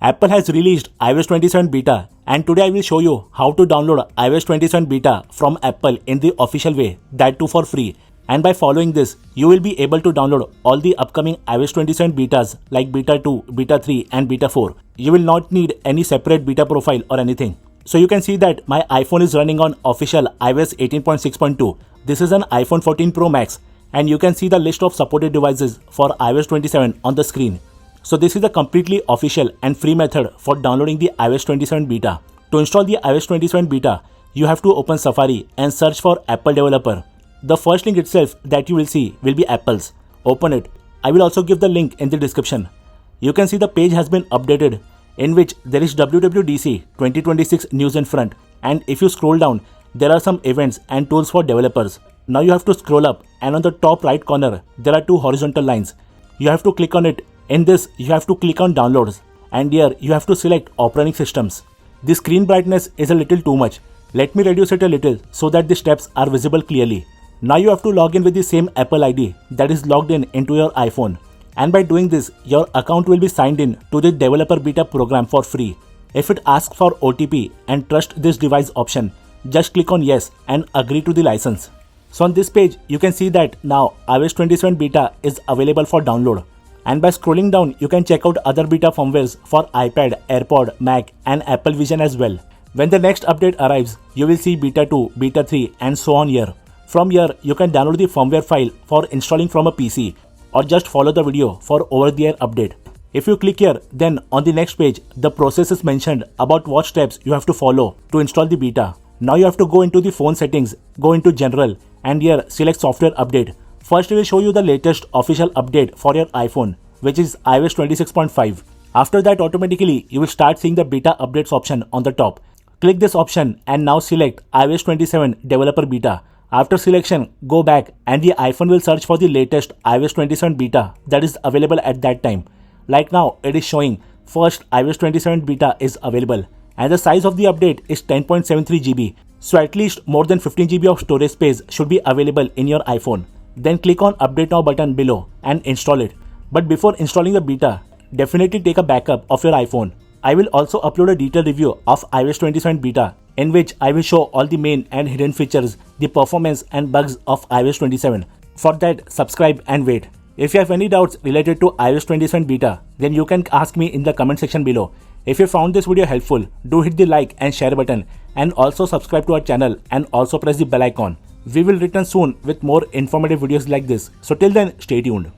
Apple has released iOS 27 beta, and today I will show you how to download iOS 27 beta from Apple in the official way, that too for free. And by following this, you will be able to download all the upcoming iOS 27 betas like beta 2, beta 3 and beta 4. You will not need any separate beta profile or anything. So you can see that my iPhone is running on official iOS 18.6.2. This is an iPhone 14 Pro Max, and you can see the list of supported devices for iOS 27 on the screen. So this is the completely official and free method for downloading the iOS 27 beta. To install the iOS 27 beta, you have to open Safari and search for Apple Developer. The first link itself that you will see will be Apple's. Open it. I will also give the link in the description. You can see the page has been updated, in which there is WWDC 2026 news in front, and if you scroll down, there are some events and tools for developers. Now you have to scroll up, and on the top right corner there are two horizontal lines. You have to click on it. In this, you have to click on downloads, and here you have to select operating systems. The screen brightness is a little too much. Let me reduce it a little so that the steps are visible clearly. Now you have to log in with the same Apple ID that is logged in into your iPhone. And by doing this, your account will be signed in to the developer beta program for free. If it asks for OTP and trust this device option, just click on yes and agree to the license. So on this page, you can see that now iOS 27 beta is available for download. And by scrolling down, you can check out other beta firmwares for iPad, AirPod, Mac and Apple Vision as well. When the next update arrives, you will see beta 2, beta 3 and so on here. From here, you can download the firmware file for installing from a PC, or just follow the video for over-the-air update. If you click here, then on the next page, the process is mentioned about what steps you have to follow to install the beta. Now you have to go into the phone settings, go into general, and here select software update. First, it will show you the latest official update for your iPhone, which is iOS 26.5. After that, automatically, you will start seeing the beta updates option on the top. Click this option and now select iOS 27 developer beta. After selection, go back and the iPhone will search for the latest iOS 27 beta that is available at that time. Like now, it is showing first iOS 27 beta is available, and the size of the update is 10.73 GB. So at least more than 15 GB of storage space should be available in your iPhone. Then click on Update Now button below and install it. But before installing the beta, definitely take a backup of your iPhone. I will also upload a detailed review of iOS 27 beta, in which I will show all the main and hidden features, the performance and bugs of iOS 27. For that, subscribe and wait. If you have any doubts related to iOS 27 beta, then you can ask me in the comment section below. If you found this video helpful, do hit the like and share button, and also subscribe to our channel and also press the bell icon. We will return soon with more informative videos like this. So till then, stay tuned.